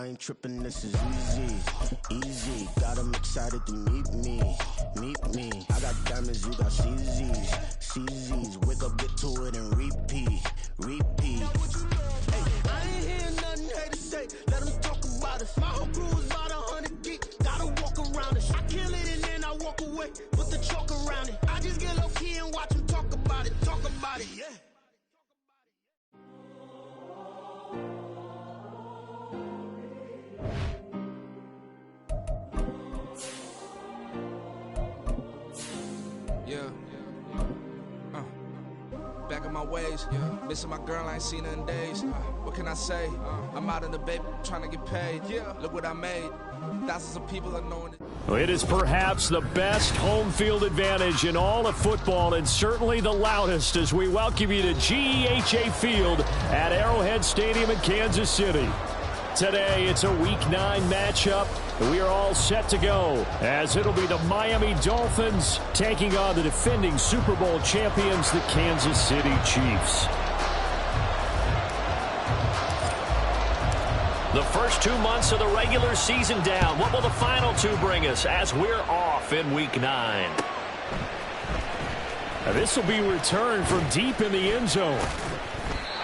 I ain't tripping, this is easy, easy. Got 'em excited to meet me. I got diamonds, you got CZs. Wake up, get to it, and repeat. Hey, I ain't hearing nothing haters say. Let them talk about us. My whole crew is about 100 deep. Gotta walk around it. I kill it and then I walk away. Put the chalk around it. I just get low key and watch them talk about it. Yeah. Back in my ways, missing my girl, I ain't seen her in days. What can I say? I'm out in the baby, trying to get paid. Look what I made. Thousands of people are knowing it. Well, it is perhaps the best home field advantage in all of football, and certainly the loudest, as we welcome you to GEHA Field at Arrowhead Stadium in Kansas City. Today, it's a Week 9 matchup. We are all set to go, as it'll be the Miami Dolphins taking on the defending Super Bowl champions, the Kansas City Chiefs. The first 2 months of the regular season down. What will the final 2 bring us as we're off in Week 9? This will be returned from deep in the end zone.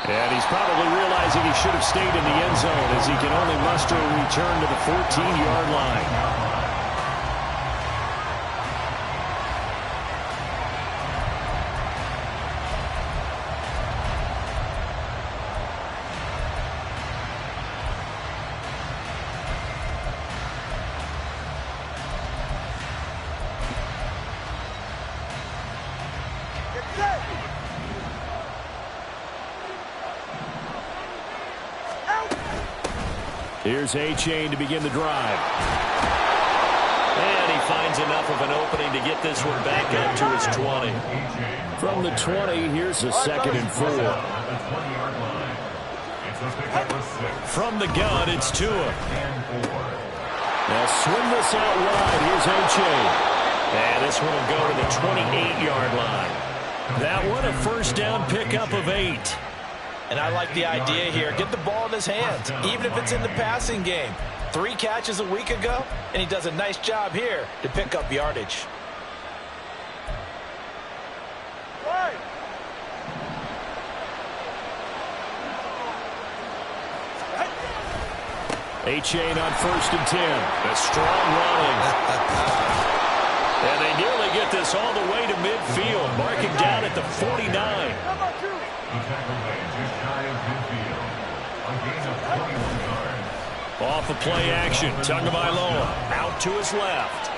And he's probably realizing he should have stayed in the end zone, as he can only muster a return to the 14-yard line. Here's A-Chain to begin the drive. And he finds enough of an opening to get this one back up to his 20. From the 20, here's a 2nd and 4. From the gun, it's Tua. They'll swing this out wide. Here's A-Chain. And this one will go to the 28-yard line. That one a first down pickup of 8. And I like the idea here. Get the ball in his hands, even if it's in the passing game. 3 catches a week ago, and he does a nice job here to pick up yardage. A-Chain on 1st and 10. A strong running. And they nearly get this all the way to midfield, marking down at the 49. Off of play action, Tagovailoa out to his left.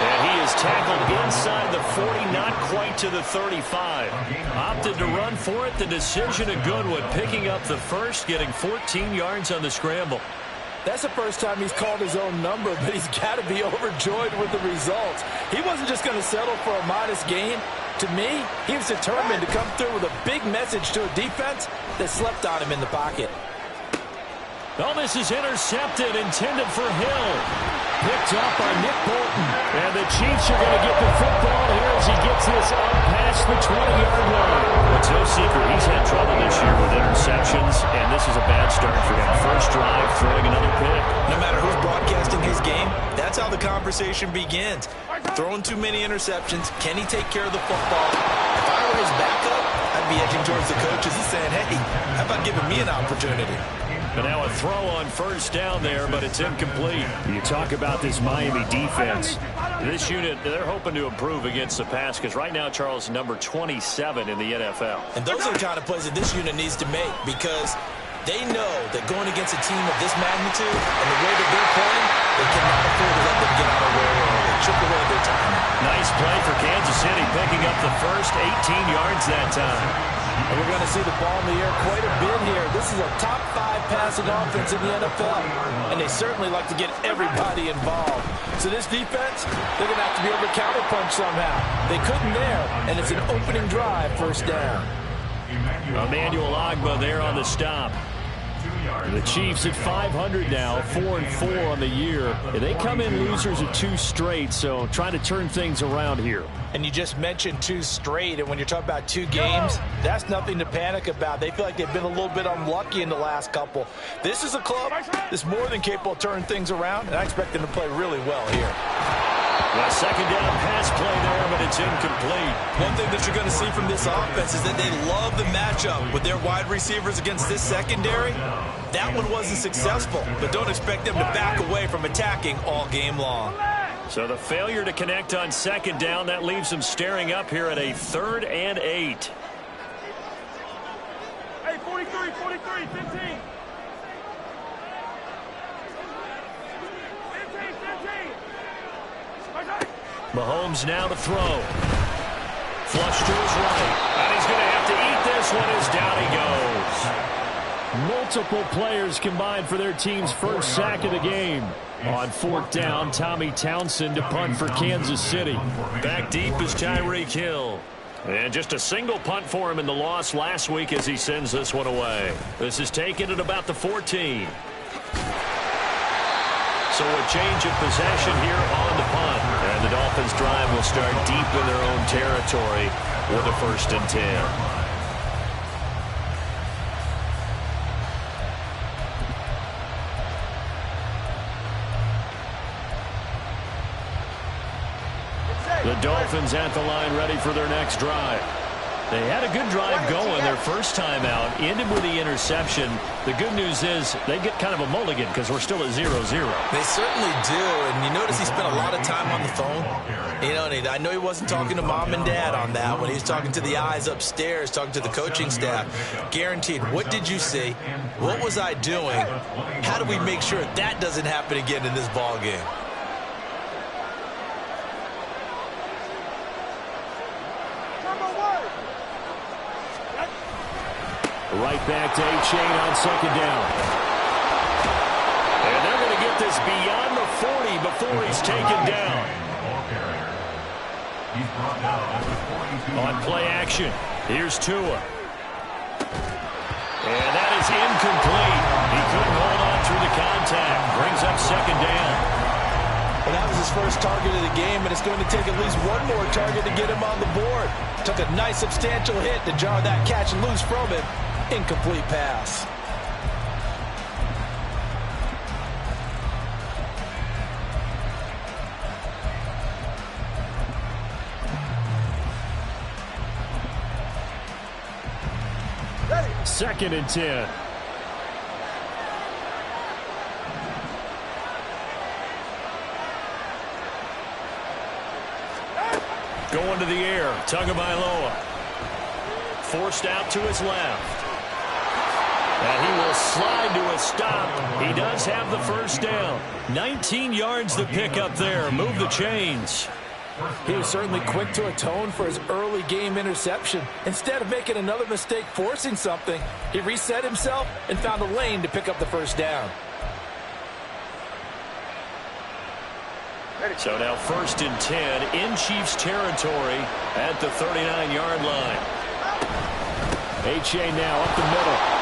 And he is tackled inside the 40, not quite to the 35. Opted to run for it, the decision a good one, picking up the first, getting 14 yards on the scramble. That's the first time he's called his own number, but he's got to be overjoyed with the results. He wasn't just going to settle for a modest gain. To me, he was determined to come through with a big message to a defense that slept on him in the pocket. Oh, this is intercepted, intended for Hill. Picked up by Nick Bolton. And the Chiefs are going to get the football here as he gets this up past the 20-yard line. It's no secret he's had trouble this year with interceptions, and this is a bad start for him. First drive, throwing another pick. No matter who's broadcasting his game, that's how the conversation begins. Throwing too many interceptions. Can he take care of the football? If I were his backup, I'd be edging towards the coaches and saying, hey, how about giving me an opportunity? But now a throw on first down there, but it's incomplete. You talk about this Miami defense. This unit, they're hoping to improve against the pass, because right now, Charles, number 27 in the NFL. And those are the kind of plays that this unit needs to make, because they know that going against a team of this magnitude and the way that they're playing, they cannot afford to let them get out of where they chip away their time. Nice play for Kansas City, picking up the first 18 yards that time. And we're going to see the ball in the air quite a bit here. This is a top 5 passing offense in the NFL, and they certainly like to get everybody involved. So this defense, they're going to have to be able to counterpunch somehow. They couldn't there, and it's an opening drive, first down. Emmanuel Ogbah there on the stop. The Chiefs at 500 now, 4-4 on the year. And they come in losers of 2 straight, so trying to turn things around here. And you just mentioned 2 straight, and when you're talking about 2 games, that's nothing to panic about. They feel like they've been a little bit unlucky in the last couple. This is a club that's more than capable of turning things around, and I expect them to play really well here. A second down pass play there, but it's incomplete. One thing that you're going to see from this offense is that they love the matchup with their wide receivers against this secondary. That one wasn't successful, but don't expect them to back away from attacking all game long. So the failure to connect on second down, that leaves them staring up here at a 3rd and 8. Hey, 43, 15. Mahomes now to throw. Flush to his right. And he's going to have to eat this one as down he goes. Multiple players combined for their team's first sack of the game. On 4th down, Tommy Townsend to punt for Kansas City. Back deep is Tyreek Hill. And just a single punt for him in the loss last week as he sends this one away. This is taken at about the 14. So a change of possession here on the punt. And the Dolphins drive will start deep in their own territory with a 1st and 10. The Dolphins at the line ready for their next drive. They had a good drive going their first time out, ended with the interception. The good news is they get kind of a mulligan because we're still at 0-0. They certainly do, and you notice he spent a lot of time on the phone. You know, and I know he wasn't talking to mom and dad on that one. He was talking to the eyes upstairs, talking to the coaching staff. Guaranteed, what did you see? What was I doing? How do we make sure that doesn't happen again in this ball game? Right back to A-Chain on second down. And they're going to get this beyond the 40 before he's taken down. On play action, here's Tua. And that is incomplete. He couldn't hold on through the contact. Brings up second down. Well, that was his first target of the game, and it's going to take at least one more target to get him on the board. Took a nice substantial hit to jar that catch loose from him. Incomplete pass. Second and 10. Going to the air. Tagovailoa. Forced out to his left. And he will slide to a stop. He does have the first down. 19 yards to pick up there. Move the chains. He was certainly quick to atone for his early game interception. Instead of making another mistake forcing something, he reset himself and found a lane to pick up the first down. So now 1st and 10 in Chiefs territory at the 39-yard line. A-Chain now up the middle.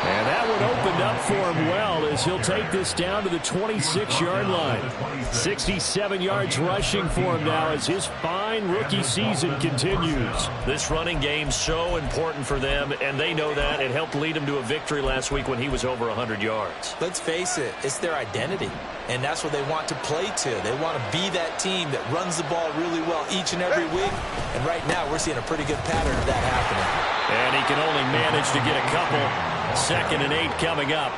And that one opened up for him well as he'll take this down to the 26-yard line. 67 yards rushing for him now as his fine rookie season continues. This running game so important for them, and they know that. It helped lead him to a victory last week when he was over 100 yards. Let's face it, it's their identity, and that's what they want to play to. They want to be that team that runs the ball really well each and every week, and right now we're seeing a pretty good pattern of that happening. And he can only manage to get a couple. 2nd and 8 coming up.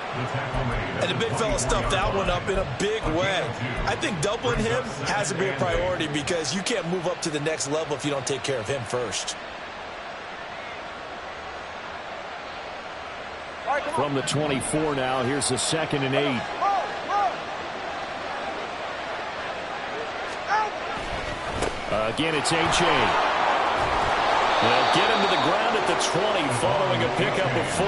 And the big fella stuffed that one up in a big way. I think doubling him has to be a priority because you can't move up to the next level if you don't take care of him first. From the 24 now, here's the 2nd and 8. Again, it's A-Chain. They'll get him to the ground at the 20 following a pickup of 4.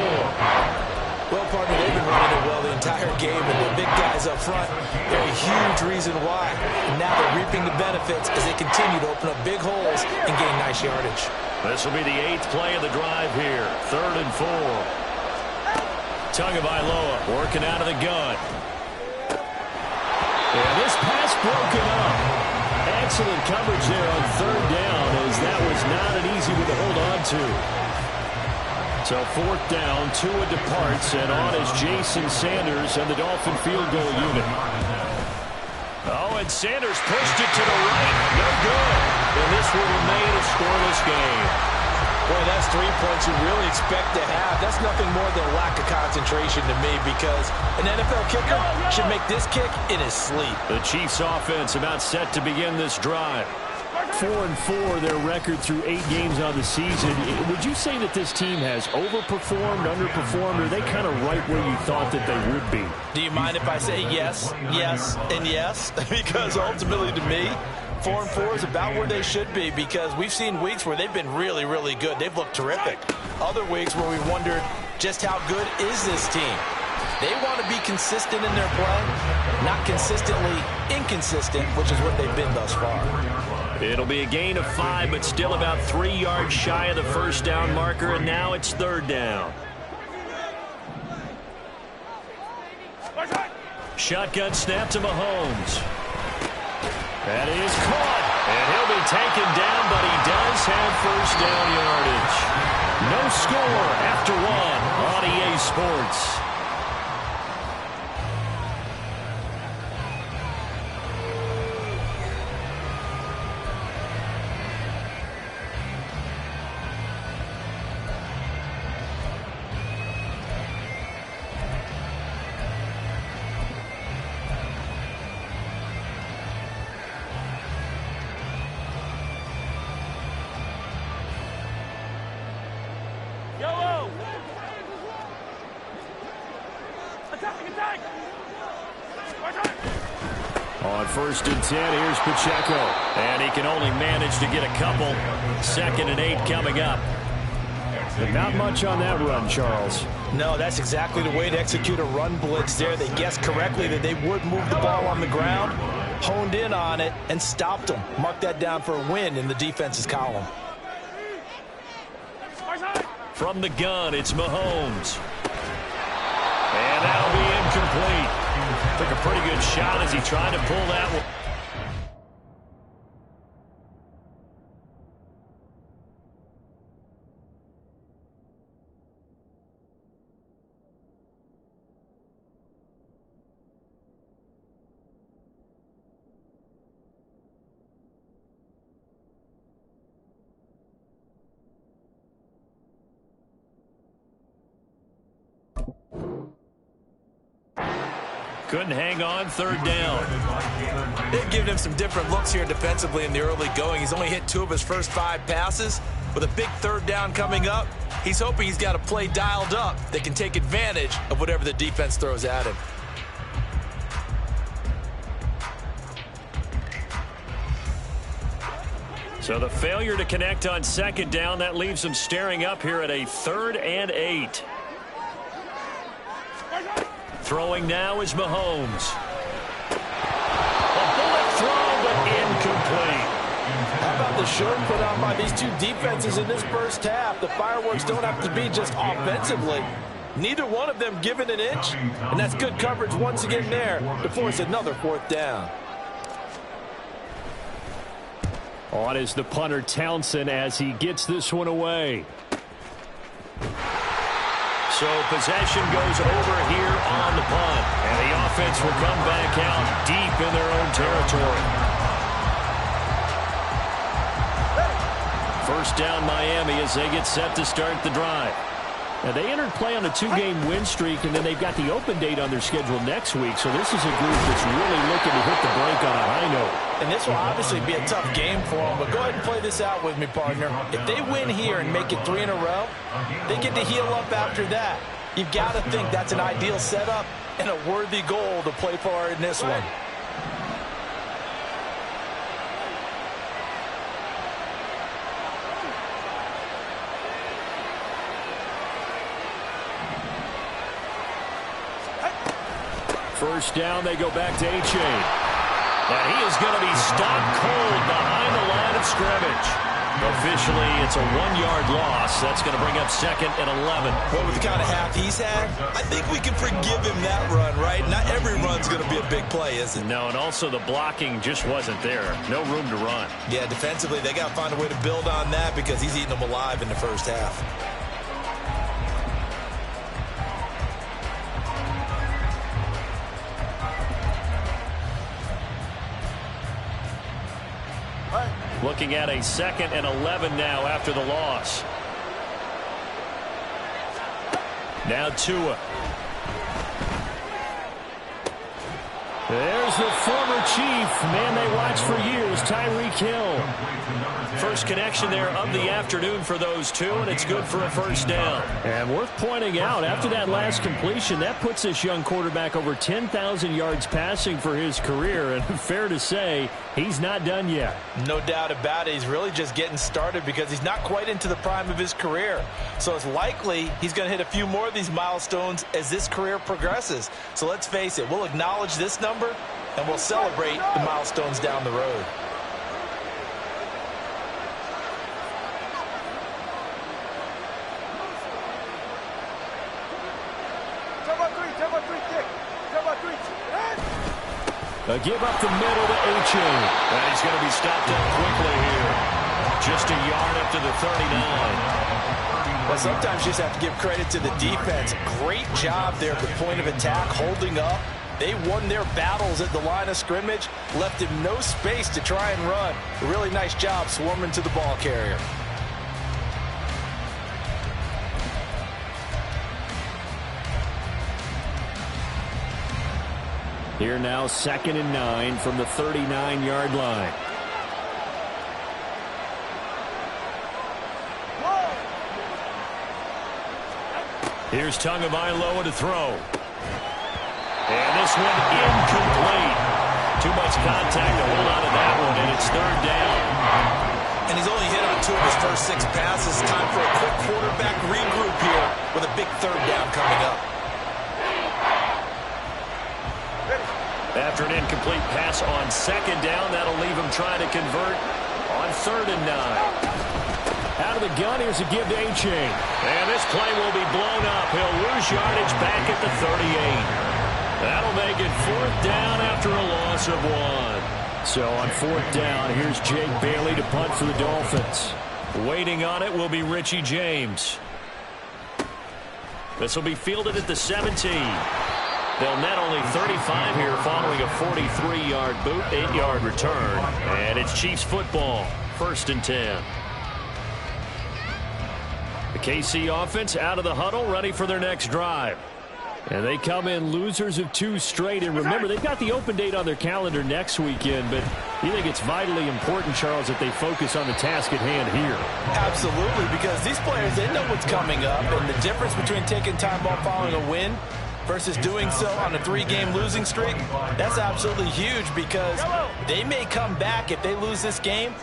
Well, partner, they've been running it well the entire game, and the big guys up front, they're a huge reason why. And now they're reaping the benefits as they continue to open up big holes and gain nice yardage. This will be the 8th play of the drive here. 3rd and 4. Tagovailoa working out of the gun. And this pass broken up. Excellent coverage there on 3rd down, as that was not an easy one to hold on to. So 4th down, Tua departs, and on is Jason Sanders and the Dolphin field goal unit. Oh, and Sanders pushed it to the right. No good. And this will remain a scoreless game. Boy, that's 3 points you really expect to have. That's nothing more than a lack of concentration to me, because an NFL kicker should make this kick in his sleep. The Chiefs offense about set to begin this drive. 4-4 their record through 8 games on the season. Would you say that this team has overperformed, underperformed, or are they kind of right where you thought that they would be? Do you mind if I say yes, yes, and yes? Because ultimately to me, 4-4 is about where they should be, because we've seen weeks where they've been really, really good. They've looked terrific. Other weeks where we wondered just how good is this team. They want to be consistent in their play, not consistently inconsistent, which is what they've been thus far. It'll be a gain of 5, but still about 3 yards shy of the 1st down marker, and now it's 3rd down. Shotgun snap to Mahomes. That is caught, and he'll be taken down, but he does have 1st down yardage. No score after 1 on EA Sports. On 1st and 10, here's Pacheco. And he can only manage to get a couple. 2nd and 8 coming up. But not much on that run, Charles. No, that's exactly the way to execute a run blitz there. They guessed correctly that they would move the ball on the ground, honed in on it, and stopped them. Mark that down for a win in the defense's column. From the gun, it's Mahomes. And that'll be incomplete. Took a pretty good shot as he tried to pull that one. Couldn't hang on 3rd down. They've given him some different looks here defensively in the early going. He's only hit 2 of his first 5 passes. With a big 3rd down coming up, he's hoping he's got a play dialed up that can take advantage of whatever the defense throws at him. So the failure to connect on 2nd down, that leaves them staring up here at a 3rd and 8. Throwing now is Mahomes. A bullet throw, but incomplete. How about the show put on by these 2 defenses in this first half? The fireworks don't have to be just offensively. Neither one of them given an inch, and that's good coverage once again there to force another 4th down. On is the punter Townsend as he gets this one away. So possession goes over here on the punt. And the offense will come back out deep in their own territory. 1st down Miami as they get set to start the drive. Now they entered play on a 2-game win streak, and then they've got the open date on their schedule next week. So this is a group that's really looking to hit the break on a high note. And this will obviously be a tough game for them, but go ahead and play this out with me, partner. If they win here and make it 3 in a row, they get to heal up after that. You've got to think that's an ideal setup and a worthy goal to play for in this one. First down, they go back to H.A. And he is going to be stopped cold behind the line of scrimmage. Officially, it's a 1-yard loss. That's going to bring up 2nd and 11. Well, with the kind of half he's had, I think we can forgive him that run, right? Not every run's going to be a big play, is it? No, and also the blocking just wasn't there. No room to run. Yeah, defensively, they got to find a way to build on that because he's eating them alive in the first half. Looking at a 2nd and 11 now after the loss. Now Tua. There's the former Chief, man they watched for years, Tyreek Hill. First connection there of the afternoon for those two, and it's good for a first down. And worth pointing out, after that last completion, that puts this young quarterback over 10,000 yards passing for his career, and fair to say, he's not done yet. No doubt about it. He's really just getting started because he's not quite into the prime of his career. So it's likely he's going to hit a few more of these milestones as this career progresses. So let's face it, we'll acknowledge this number, and we'll celebrate the milestones down the road. A give up the middle to H.A. And he's going to be stopped up quickly here. Just a yard up to the 39. Well, sometimes you just have to give credit to the defense. Great job there at the point of attack, holding up. They won their battles at the line of scrimmage, left him no space to try and run. A really nice job swarming to the ball carrier. Here now, 2nd and 9 from the 39-yard line. Here's Tagovailoa to throw. And this one incomplete. Too much contact to hold on to that one, and it's 3rd down. And he's only hit on 2 of his first 6 passes. Time for a quick quarterback regroup here with a big 3rd down coming up. After an incomplete pass on 2nd down, that'll leave him trying to convert on 3rd and 9. Out of the gun, here's a give to H.A. And this play will be blown up. He'll lose yardage back at the 38. That'll make it 4th down after a loss of 1. So on 4th down, here's Jake Bailey to punt for the Dolphins. Waiting on it will be Richie James. This will be fielded at the 17. They'll net only 35 here following a 43-yard boot, 8-yard return. And it's Chiefs football, 1st and 10. The KC offense out of the huddle, ready for their next drive. And they come in losers of 2 straight. And remember, they've got the open date on their calendar next weekend. But you think it's vitally important, Charles, that they focus on the task at hand here? Absolutely, because these players, they know what's coming up. And the difference between taking time off following a win versus doing so on a 3-game losing streak, that's absolutely huge because they may come back if they lose this game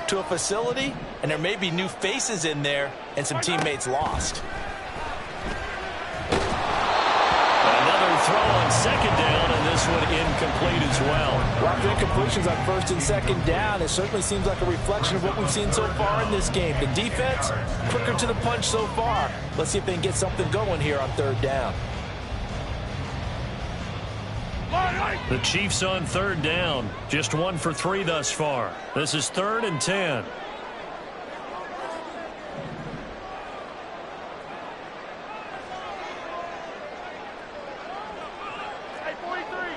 to a facility and there may be new faces in there and some teammates lost. Another throw on 2nd down, and this one incomplete as well. After incompletions on 1st and 2nd down, it certainly seems like a reflection of what we've seen so far in this game. The defense, quicker to the punch so far. Let's see if they can get something going here on 3rd down. The Chiefs on 3rd down. Just 1 for 3 thus far. This is 3rd and 10. Hey, 43.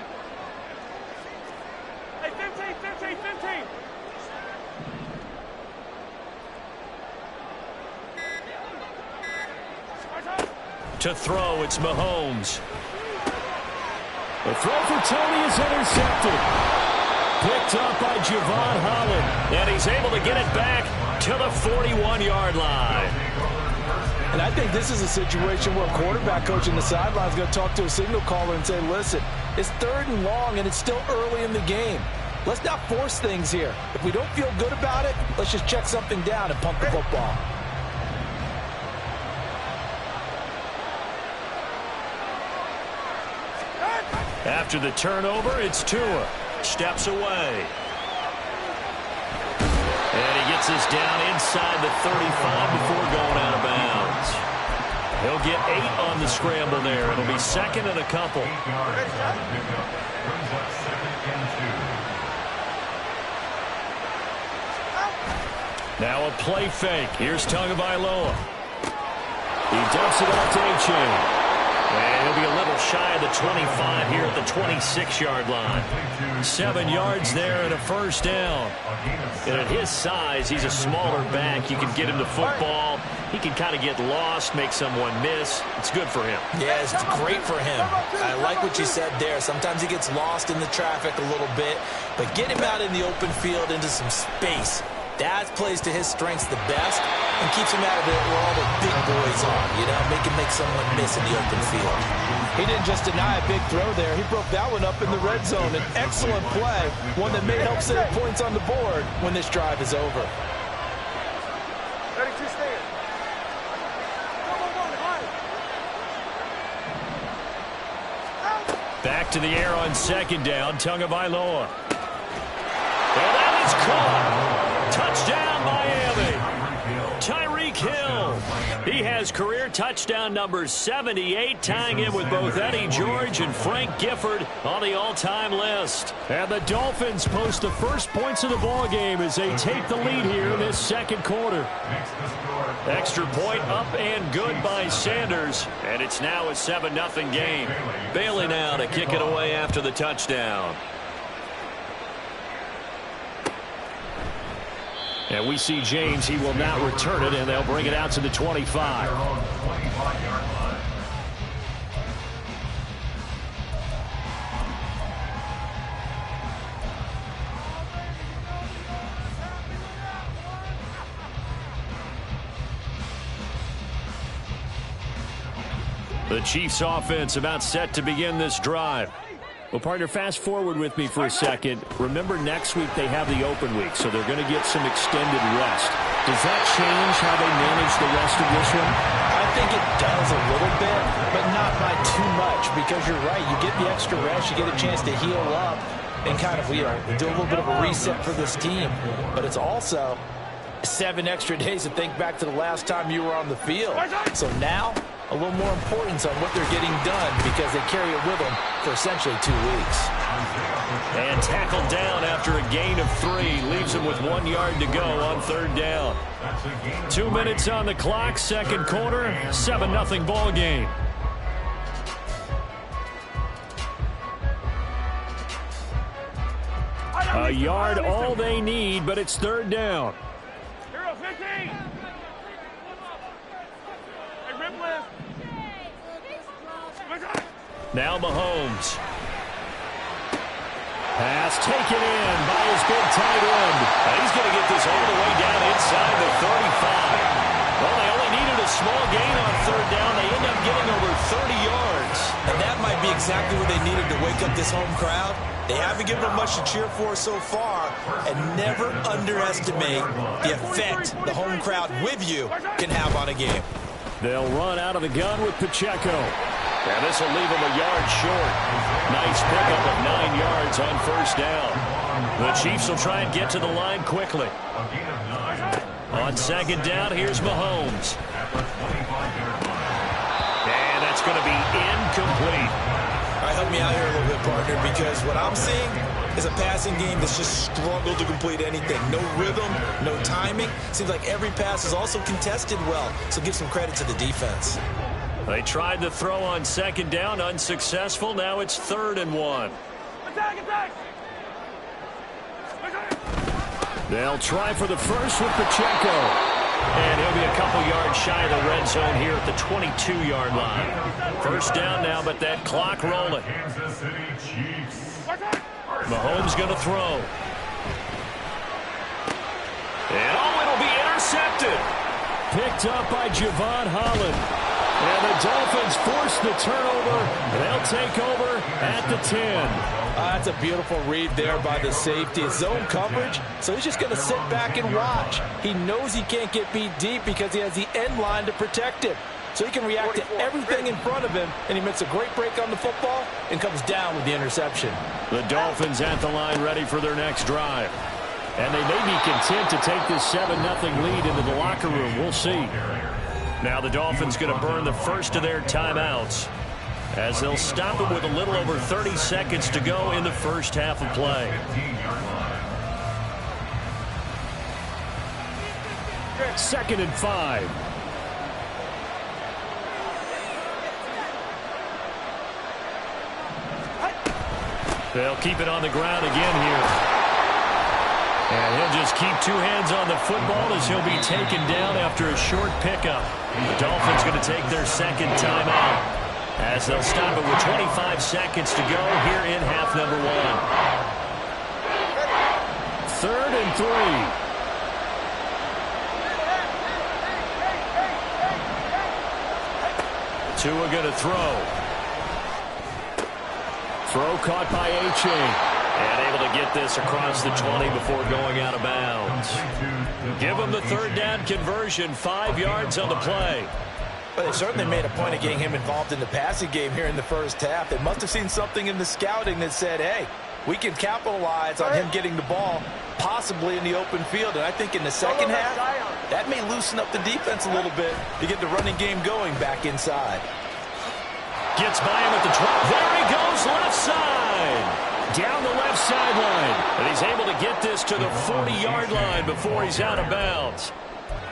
Hey, 15. To throw, it's Mahomes. The throw for Tony is intercepted. Picked up by Javon Holland. And he's able to get it back to the 41-yard line. And I think this is a situation where a quarterback coach in the sideline is going to talk to a signal caller and say, listen, it's 3rd and long and it's still early in the game. Let's not force things here. If we don't feel good about it, let's just check something down and pump the football. After the turnover, it's Tua. Steps away. And he he gets this down inside the 35 before going out of bounds. He'll get 8 on the scramble there. It'll be second and a couple. Now a play fake. Here's Tagovailoa. He dumps it off to A-Chain. And he'll be a little shy of the 25 here at the 26-yard line. 7 yards there and a first down. And at his size, he's a smaller back. You can get him the football. He can kind of get lost, make someone miss. It's good for him. Yeah, it's great for him. I like what you said there. Sometimes he gets lost in the traffic a little bit. But get him out in the open field into some space. That plays to his strengths the best and keeps him out of it where all the big boys are, you know, make someone miss in the open field. He didn't just deny a big throw there. He broke that one up in the red zone. An excellent play, one that may help set points on the board when this drive is over. Ready to stand. Back to the air on second down. Tagovailoa. And that is caught. Touchdown, Miami. Tyreek Hill. He has career touchdown number 78, tying in with both Eddie George and Frank Gifford on the all-time list. And the Dolphins post the first points of the ballgame as they take the lead here in this second quarter. Extra point up and good by Sanders. And it's now a 7-0 game. Bailey now to kick it away after the touchdown. And we see James. He will not return it, and they'll bring it out to the 25. The Chiefs offense about set to begin this drive. Well, partner, fast forward with me for a second. Remember, next week they have the open week, so they're going to get some extended rest. Does that change how they manage the rest of this one? I think it does a little bit, but not by too much, because you're right. You get the extra rest, you get a chance to heal up and kind of, you know, do a little bit of a reset for this team. But it's also 7 extra days to think back to the last time you were on the field. So now, a little more importance on what they're getting done because they carry it with them for essentially 2 weeks. And tackled down after a gain of 3. Leaves him with 1 yard to go on third down. 2 minutes on the clock, second quarter, 7-0 ball game. A yard all they need, but it's third down. Hero 15. Hey, rip list. Now Mahomes. Pass taken in by his big tight end. And he's going to get this all the way down inside the 35. Well, they only needed a small gain on third down. They end up getting over 30 yards. And that might be exactly what they needed to wake up this home crowd. They haven't given them much to cheer for so far, and never underestimate the effect the home crowd with you can have on a game. They'll run out of the gun with Pacheco. And this will leave him a yard short. Nice pickup of 9 yards on first down. The Chiefs will try and get to the line quickly. On second down, here's Mahomes. And that's going to be incomplete. All right, help me out here a little bit, partner, because what I'm seeing is a passing game that's just struggled to complete anything. No rhythm, no timing. Seems like every pass is also contested well, so give some credit to the defense. They tried the throw on second down, unsuccessful. Now it's 3rd and 1. Attack, attack. They'll try for the first with Pacheco. And he'll be a couple yards shy of the red zone here at the 22-yard line. First down now, but that clock rolling. Mahomes going to throw. And it'll be intercepted. Picked up by Javon Holland. And the Dolphins force the turnover. They'll take over at the 10. That's a beautiful read there by the safety. Zone coverage, so he's just going to sit back and watch. He knows he can't get beat deep because he has the end line to protect him. So he can react to everything in front of him, and he makes a great break on the football and comes down with the interception. The Dolphins at the line ready for their next drive. And they may be content to take this 7-0 lead into the locker room. We'll see. Now the Dolphins going to burn the first of their timeouts as they'll stop it with a little over 30 seconds to go in the first half of play. Second and 5. They'll keep it on the ground again here. And he'll just keep two hands on the football as he'll be taken down after a short pickup. The Dolphins going to take their second timeout as they'll stop it with 25 seconds to go here in half number 1. 3rd and 3. Tua going to throw. Throw caught by A-Chain. And able to get this across the 20 before going out of bounds. Give them the third down conversion. 5 yards on the play. But they certainly made a point of getting him involved in the passing game here in the first half. They must have seen something in the scouting that said, hey, we can capitalize on him getting the ball possibly in the open field. And I think in the second half, that may loosen up the defense a little bit to get the running game going back inside. Gets by him at the 12. There he goes, left side. Down the left sideline. And he's able to get this to the 40-yard line before he's out of bounds.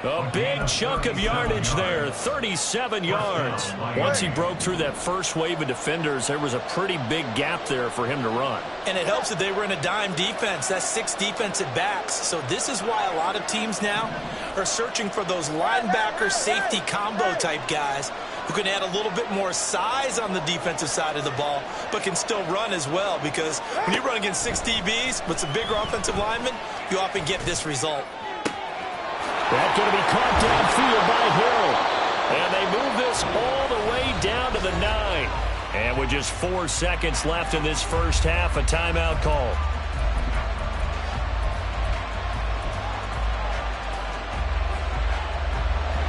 A big chunk of yardage there, 37 yards. Once he broke through that first wave of defenders, there was a pretty big gap there for him to run. And it helps that they were in a dime defense. That's 6 defensive backs. So this is why a lot of teams now are searching for those linebacker safety combo type guys who can add a little bit more size on the defensive side of the ball, but can still run as well, because when you run against 6 DBs with some bigger offensive linemen, you often get this result. That's going to be caught downfield by Hill. And they move this all the way down to the 9. And with just 4 seconds left in this first half, a timeout call.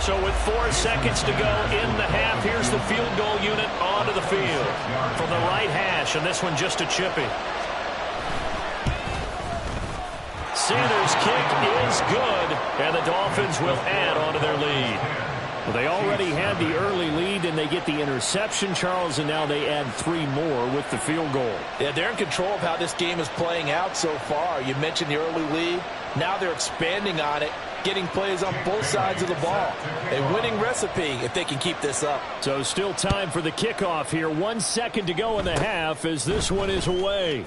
So with 4 seconds to go in the half, here's the field goal unit onto the field. From the right hash, and this one just a chippy. Sanders' kick is good, and the Dolphins will add on to their lead. Well, they already had the early lead, and they get the interception, Charles, and now they add 3 more with the field goal. Yeah, they're in control of how this game is playing out so far. You mentioned the early lead. Now they're expanding on it, getting plays on both sides of the ball. A winning recipe if they can keep this up. So still time for the kickoff here. 1 second to go in the half as this one is away.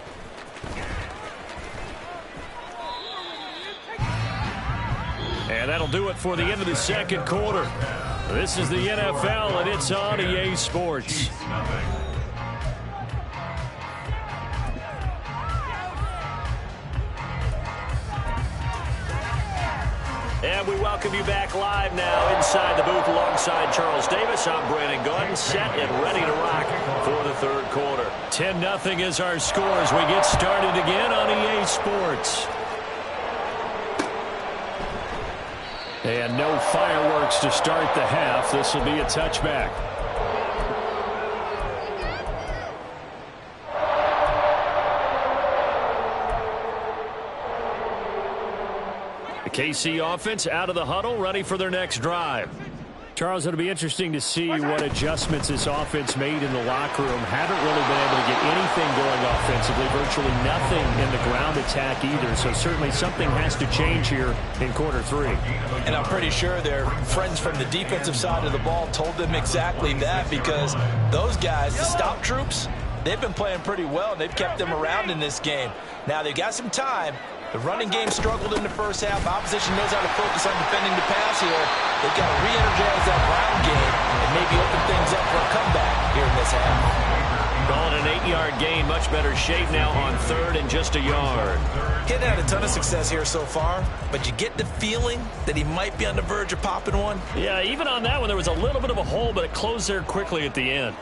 And that'll do it for the end of the second quarter. This is the NFL, and it's on EA Sports. And we welcome you back live now inside the booth alongside Charles Davis. I'm Brandon Gordon, set and ready to rock for the third quarter. 10-0 is our score as we get started again on EA Sports. And no fireworks to start the half. This will be a touchback. The KC offense out of the huddle, ready for their next drive. Charles, it'll be interesting to see what adjustments this offense made in the locker room. Haven't really been able to get anything going offensively, virtually nothing in the ground attack either. So certainly something has to change here in quarter 3. And I'm pretty sure their friends from the defensive side of the ball told them exactly that, because those guys, the stop troops, they've been playing pretty well, and they've kept them around in this game. Now they've got some time. The running game struggled in the first half. Opposition knows how to focus on defending the pass here. They've got to re-energize that ground game and maybe open things up for a comeback here in this half. Calling an 8-yard gain, much better shape now on 3rd and just a yard. Getting had a ton of success here so far, but you get the feeling that he might be on the verge of popping one. Yeah, even on that one, there was a little bit of a hole, but it closed there quickly at the end.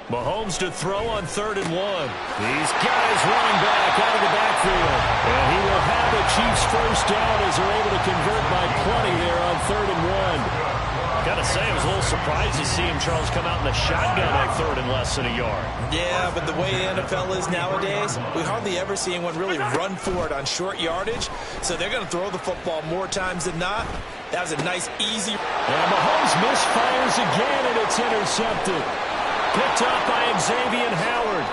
Mahomes to throw on 3rd and 1. These guys running back out of the backfield. And he will have the Chiefs first down as they're able to convert by plenty there on 3rd and 1. Got got to say, I was a little surprised to see him, Charles, come out in the shotgun on third and less than a yard. Yeah, but the way the NFL is nowadays, we hardly ever see anyone really run for it on short yardage. So they're going to throw the football more times than not. That was a nice, easy. And Mahomes misfires again, and it's intercepted. Picked up by Xavier Howard.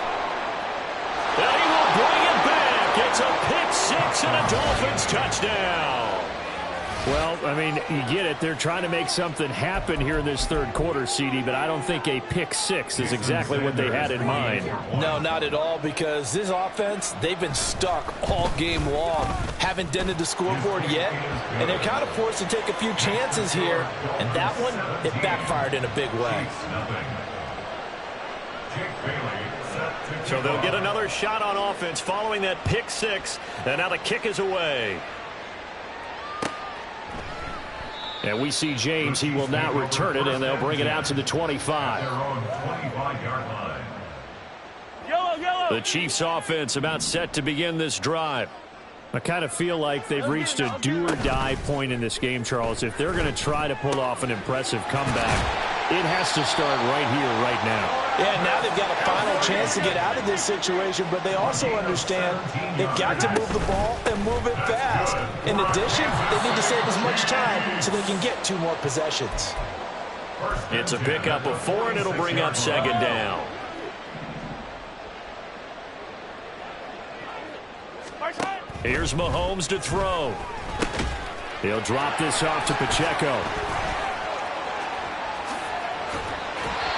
And he will bring it back. It's a pick six and a Dolphins touchdown. Well, I mean, you get it. They're trying to make something happen here in this third quarter, CD, but I don't think a pick six is exactly what they had in mind. No, not at all, because this offense, they've been stuck all game long. Haven't dented the scoreboard yet, and they're kind of forced to take a few chances here, and that one, it backfired in a big way. So they'll get another shot on offense following that pick six, and now the kick is away. And we see James. He will not return it, and they'll bring it out to the 25. The Chiefs offense about set to begin this drive. I kind of feel like they've reached a do-or-die point in this game, Charles. If they're going to try to pull off an impressive comeback, it has to start right here, right now. Yeah, now they've got a final chance to get out of this situation, but they also understand they've got to move the ball and move it fast. In addition, they need to save as much time so they can get 2 more possessions. It's a pickup of 4, and it'll bring up second down. Here's Mahomes to throw. He'll drop this off to Pacheco.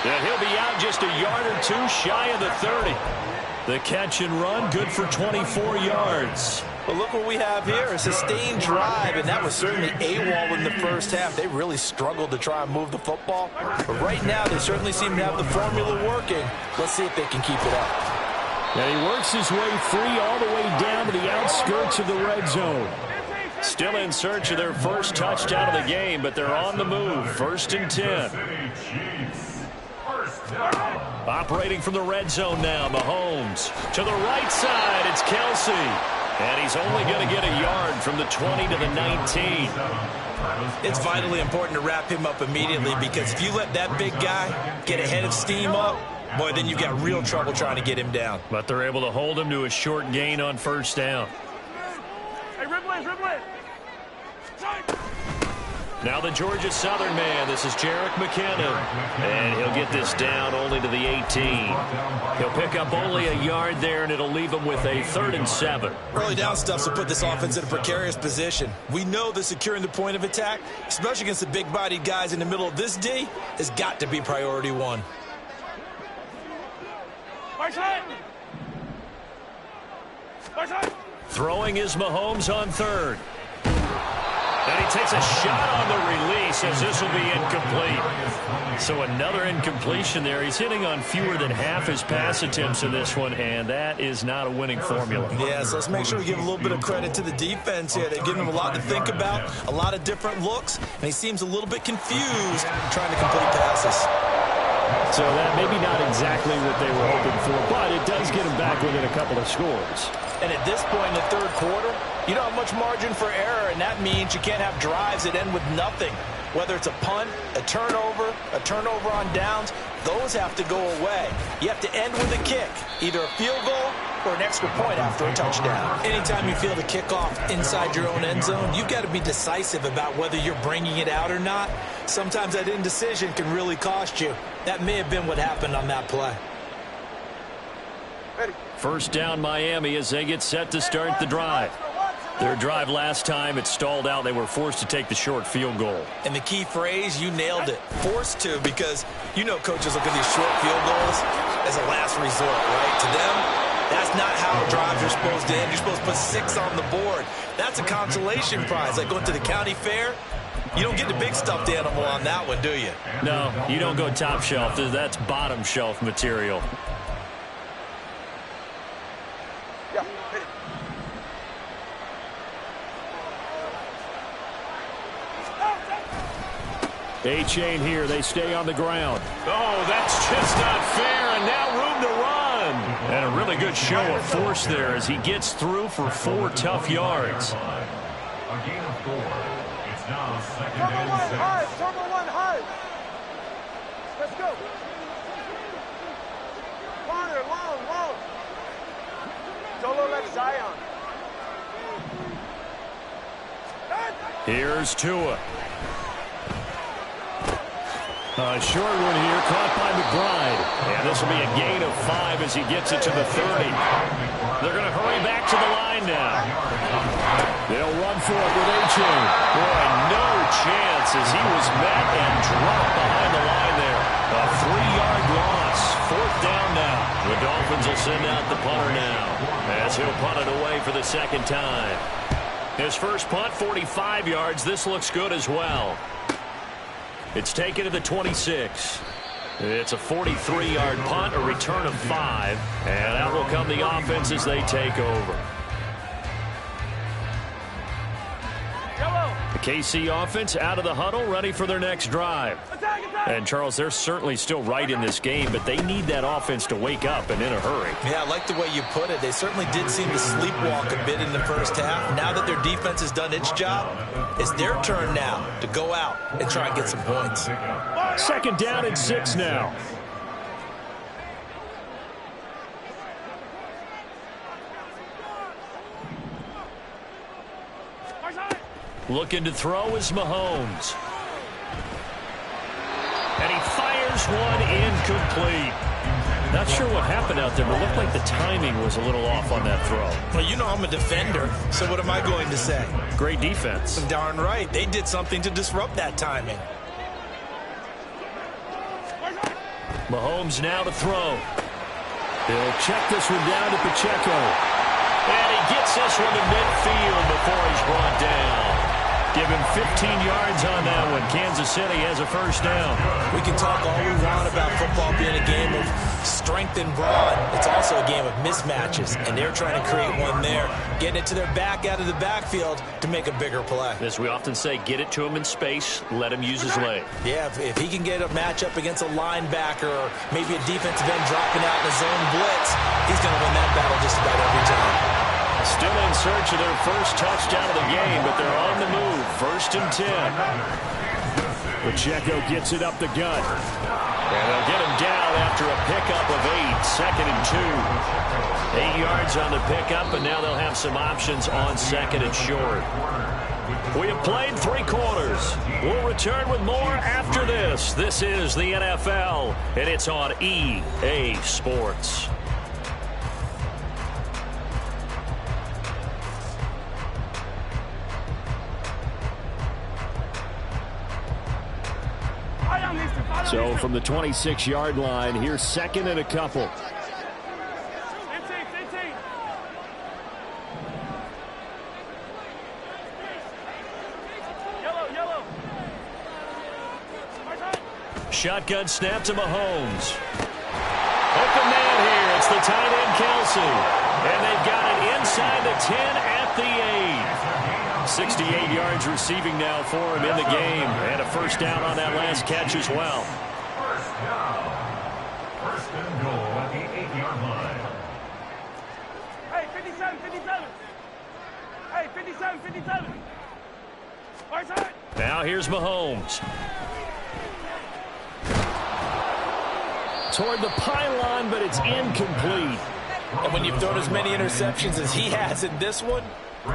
And he'll be out just a yard or 2 shy of the 30. The catch and run, good for 24 yards. But look what we have here, a sustained drive, and that was certainly AWOL in the first half. They really struggled to try and move the football. But right now, they certainly seem to have the formula working. Let's see if they can keep it up. And he works his way free all the way down to the outskirts of the red zone. Still in search of their first touchdown of the game, but they're on the move. 1st and 10. Operating from the red zone now, Mahomes. To the right side, it's Kelsey. And he's only going to get a yard from the 20 to the 19. It's vitally important to wrap him up immediately, because if you let that big guy get a head of steam up, boy, then you've got real trouble trying to get him down. But they're able to hold him to a short gain on 1st down. Hey, Ripley. Now the Georgia Southern man. This is Jerick McKinnon. And he'll get this down only to the 18. He'll pick up only a yard there, and it'll leave him with a 3rd and 7. Early down stuff will put this offense in a precarious position. We know that securing the point of attack, especially against the big-bodied guys in the middle of this D, has got to be priority 1. Throwing is Mahomes on 3rd. And he takes a shot on the release, as this will be incomplete. So another incompletion there. He's hitting on fewer than half his pass attempts in this one, and that is not a winning formula. Yeah, so let's make sure we give a little bit of credit to the defense here. They've given him a lot to think about, a lot of different looks, and he seems a little bit confused trying to complete passes. So that maybe not exactly what they were hoping for, but it does get him back within a couple of scores. And at this point in the 3rd quarter, you don't have much margin for error, and that means you can't have drives that end with nothing. Whether it's a punt, a turnover on downs, those have to go away. You have to end with a kick, either a field goal or an extra point after a touchdown. Anytime you feel the kickoff inside your own end zone, you've got to be decisive about whether you're bringing it out or not. Sometimes that indecision can really cost you. That may have been what happened on that play. 1st down Miami as they get set to start the drive. Their drive last time, it stalled out. They were forced to take the short field goal. And the key phrase, you nailed it. Forced to, because you know coaches look at these short field goals as a last resort, right? To them, that's not how drives are supposed to end. You're supposed to put 6 on the board. That's a consolation prize, like going to the county fair. You don't get the big stuffed animal on that one, do you? No, you don't go top shelf. That's bottom shelf material. A-chain here. They stay on the ground. Oh, that's just not fair, and now room to run. And a really good show of force there as he gets through for 4 tough yards. A gain of 4. It's now 2nd and 6. Turbo one hard. Here's Tua. A short one here, caught by McBride. And this will be a gain of 5 as he gets it to the 30. They're going to hurry back to the line now. They'll run for it with A-Chain. Boy, no chance as he was met and dropped behind the line there. A 3-yard loss. 4th down now. The Dolphins will send out the punter now as he'll punt it away for the second time. His first punt, 45 yards. This looks good as well. It's taken to the 26. It's a 43-yard punt, a return of 5. And out will come the offense as they take over. The KC offense out of the huddle, ready for their next drive. And, Charles, they're certainly still right in this game, but they need that offense to wake up and in a hurry. Yeah, I like the way you put it. They certainly did seem to sleepwalk a bit in the first half. Now that their defense has done its job, it's their turn now to go out and try and get some points. 2nd down and 6 now. Looking to throw is Mahomes. And he fires one incomplete. Not sure what happened out there, but it looked like the timing was a little off on that throw. Well, you know I'm a defender, so what am I going to say? Great defense. Darn right. They did something to disrupt that timing. Mahomes now to throw. He'll check this one down to Pacheco. And he gets this one to midfield before he's brought down. Give him 15 yards on that one. Kansas City has a first down. We can talk all we want about football being a game of strength and brawn. It's also a game of mismatches, and they're trying to create one there, getting it to their back out of the backfield to make a bigger play. As we often say, get it to him in space, let him use his leg. Yeah, if he can get a matchup against a linebacker or maybe a defensive end dropping out in a zone blitz, he's going to win that battle just about every time. Still in search of their first touchdown of the game, but they're on the move. 1st and 10. Pacheco gets it up the gut. And they'll get him down after a pickup of 8. 2nd and 2. 8 yards on the pickup, and now they'll have some options on 2nd and short. We have played 3 quarters. We'll return with more after this. This is the NFL, and it's on EA Sports. So from the 26-yard line, here's 2nd and a couple. Shotgun snap to Mahomes. Open man here. It's the tight end, Kelsey. And they've got it inside the 10 at the 8. 68 yards receiving now for him in the game. And a first down on that last catch as well. First and goal at the 8-yard line. Hey, 57, 57. Hey, 57, 57. Right side. Now here's Mahomes. Toward the pylon, but it's incomplete. And when you've thrown as many interceptions as he has in this one,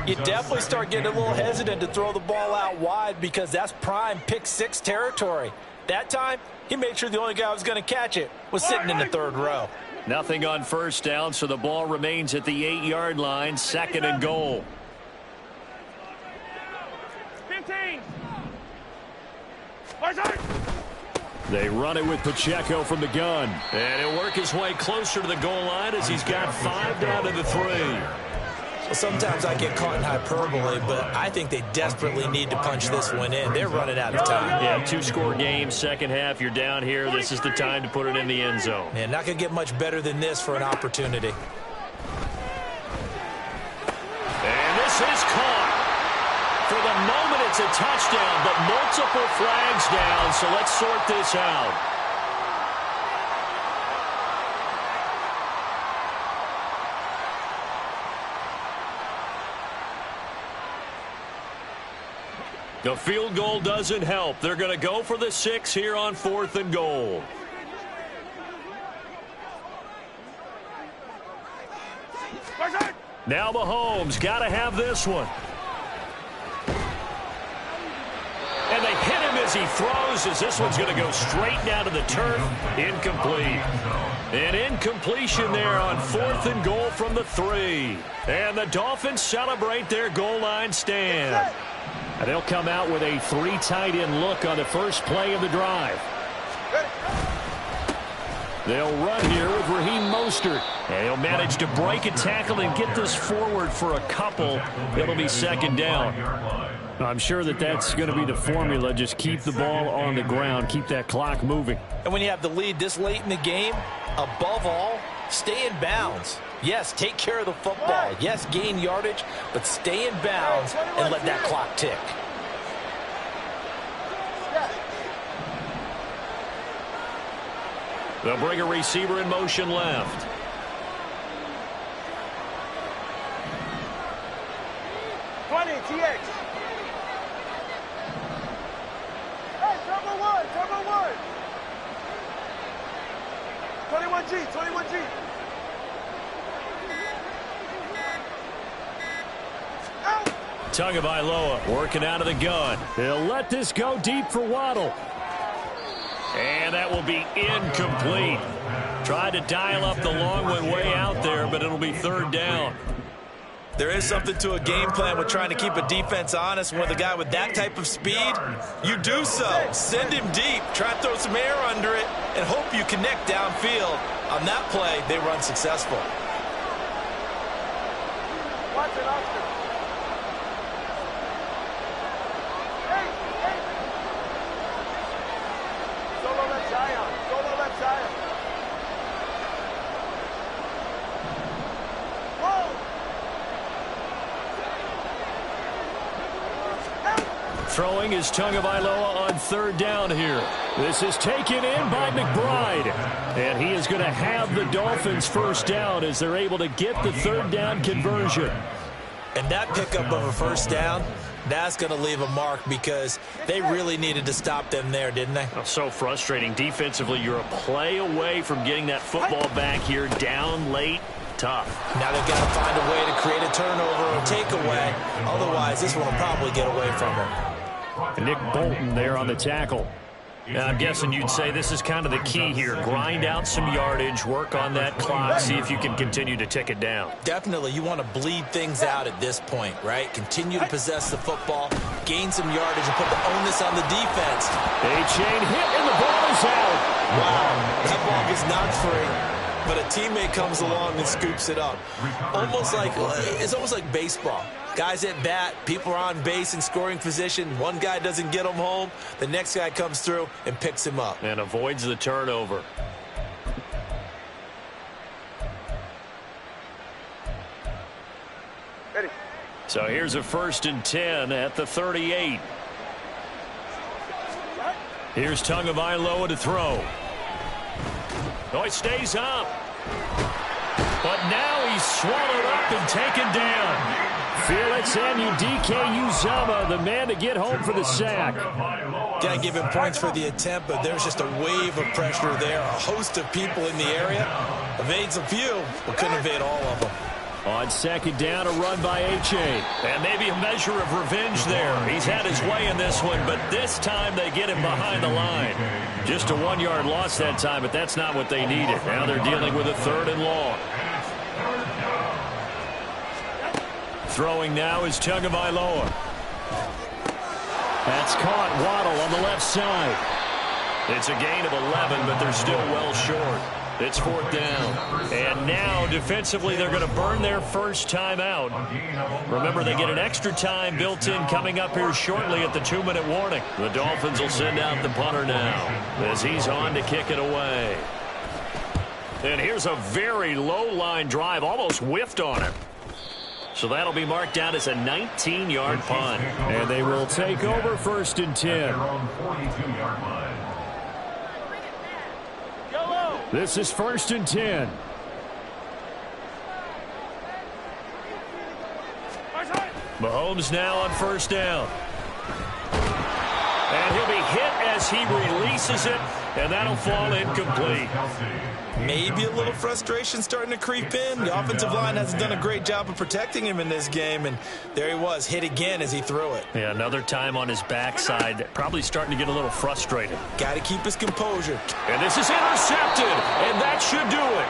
you definitely start getting a little hesitant to throw the ball out wide because that's prime pick 6 territory. That time, he made sure the only guy who was going to catch it was sitting in the 3rd row. Nothing on first down, so the ball remains at the 8-yard line, 2nd and goal. 15. Right side. They run it with Pacheco from the gun. And he'll work his way closer to the goal line as he's got 5 down to the 3. Well, sometimes I get caught in hyperbole, but I think they desperately need to punch this one in. They're running out of time. Yeah, 2-score game, second half. You're down here. This is the time to put it in the end zone. Man, not going to get much better than this for an opportunity. And this is caught. For the moment, it's a touchdown, but multiple flags down, so let's sort this out. The field goal doesn't help. They're going to go for the 6 here on 4th and goal. Now Mahomes got to have this one. as he throws, as this one's going to go straight down to the turf. Incomplete. An incompletion there on 4th and goal from the 3. And the Dolphins celebrate their goal line stand. And they'll come out with a 3 tight end look on the first play of the drive. They'll run here with Raheem Mostert. And he'll manage to break a tackle and get this forward for a couple. It'll be 2nd down. I'm sure that that's going to be the formula. Just keep the ball on the ground. Keep that clock moving. And when you have the lead this late in the game, above all, stay in bounds. Yes, take care of the football. Yes, gain yardage, but stay in bounds and let that clock tick. They'll bring a receiver in motion left. TX. Hey, turbo one. 21G. Tagovailoa working out of the gun. He'll let this go deep for Waddle. And that will be incomplete. Tried to dial up the long one way out there, but it'll be 3rd down. There is something to a game plan with trying to keep a defense honest. With a guy with that type of speed, you do so. Send him deep, try to throw some air under it, and hope you connect downfield. On that play, they run successful. Watch it, Oscar. Hey. Solo left Zion. Throwing is Tagovailoa on 3rd down here. This is taken in by McBride. And he is going to have the Dolphins 1st down as they're able to get the 3rd down conversion. And that pickup of a 1st down, that's going to leave a mark because they really needed to stop them there, didn't they? Oh, so frustrating. Defensively, you're a play away from getting that football back here down late. Tough. Now they've got to find a way to create a turnover or takeaway. Otherwise, this one will probably get away from them. Nick Bolton there on the tackle. Now, I'm guessing you'd say this is kind of the key here. Grind out some yardage, work on that clock, see if you can continue to tick it down. Definitely, you want to bleed things out at this point, right? Continue to possess the football, gain some yardage, and put the onus on the defense. A-chain hit, and the ball is out. Wow, that ball is not free. But a teammate comes along and scoops it up. It's almost like baseball. Guys at bat, people are on base in scoring position. One guy doesn't get him home. The next guy comes through and picks him up. And avoids the turnover. Ready. So here's a 1st and 10 at the 38. Here's Tagovailoa to throw. Oh, he stays up. But now he's swallowed up and taken down. Felix Anudike-Uzomah, the man to get home for the sack. Got to give him points for the attempt, but there's just a wave of pressure there. A host of people in the area. Evades a few, but couldn't evade all of them. On 2nd down, a run by A-chain. And maybe a measure of revenge there. He's had his way in this one, but this time they get him behind the line. Just a 1-yard loss that time, but that's not what they needed. Now they're dealing with a 3rd and long. Throwing now is Tagovailoa. That's caught. Waddle on the left side. It's a gain of 11, but they're still well short. It's 4th down. And now, defensively, they're going to burn their first time out. Remember, they get an extra time built in coming up here shortly at the 2-minute warning. The Dolphins will send out the punter now as he's on to kick it away. And here's a very low-line drive, almost whiffed on it. So that'll be marked down as a 19-yard punt. And they will take over 1st and 10. This is 1st and 10. Mahomes now on 1st down. And he'll be hit as pass. He releases it, and that'll fall incomplete. Maybe a little frustration starting to creep in. The offensive line hasn't done a great job of protecting him in this game, and there he was, hit again as he threw it. Yeah, another time on his backside, probably starting to get a little frustrated. Got to keep his composure. And this is intercepted, and that should do it.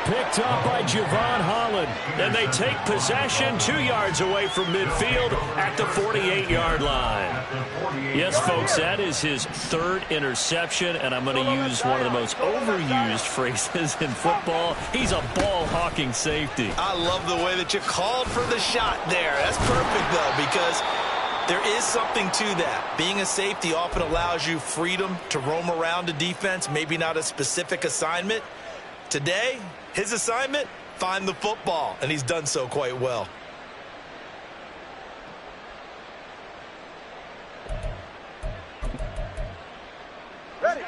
Picked up by Javon Holland. And they take possession 2 yards away from midfield at the 48-yard line. Yes, folks, that is his third interception, and I'm going to use one of the most overused phrases in football. He's a ball-hawking safety. I love the way that you called for the shot there. That's perfect, though, because there is something to that. Being a safety often allows you freedom to roam around a defense, maybe not a specific assignment. Today, his assignment, find the football, and he's done so quite well. Ready.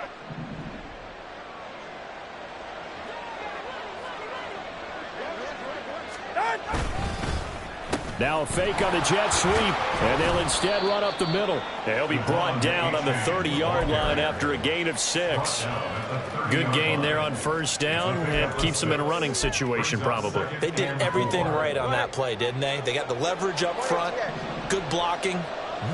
Now a fake on the jet sweep, and they'll instead run up the middle. They'll be brought down on the 30-yard line after a gain of 6. Good gain there on first down, and keeps them in a running situation probably. They did everything right on that play, didn't they? They got the leverage up front, good blocking,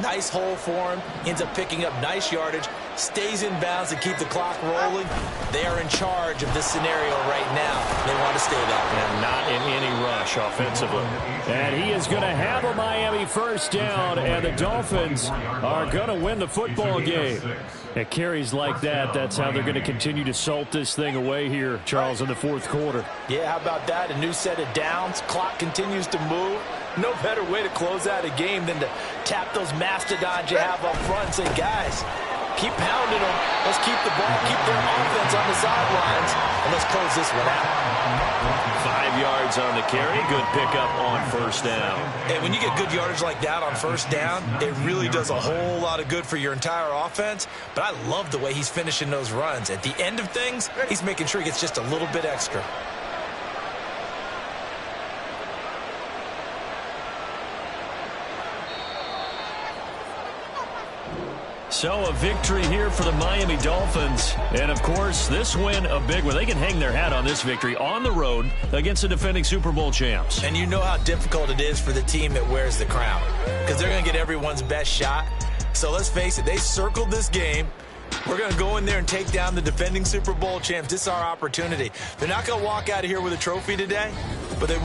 nice hole for him, ends up picking up nice yardage, stays in bounds to keep the clock rolling. They are in charge of this scenario right now. They want to stay that way. And not in any rush offensively. And he is going to have a Miami first down, and the Dolphins are going to win the football game. At carries like that, that's how they're going to continue to salt this thing away here, Charles, in the fourth quarter. Yeah, how about that? A new set of downs. Clock continues to move. No better way to close out a game than to tap those mastodons you have up front and say, guys, keep pounding them. Let's keep the ball, keep their offense on the sidelines, and let's close this one out. 5 yards on the carry. Good pickup on first down. And when you get good yardage like that on first down, it really does a whole lot of good for your entire offense. But I love the way he's finishing those runs. At the end of things, he's making sure he gets just a little bit extra. So a victory here for the Miami Dolphins. And, of course, this win a big one. They can hang their hat on this victory on the road against the defending Super Bowl champs. And you know how difficult it is for the team that wears the crown, because they're going to get everyone's best shot. So let's face it, they circled this game. We're going to go in there and take down the defending Super Bowl champs. This is our opportunity. They're not going to walk out of here with a trophy today,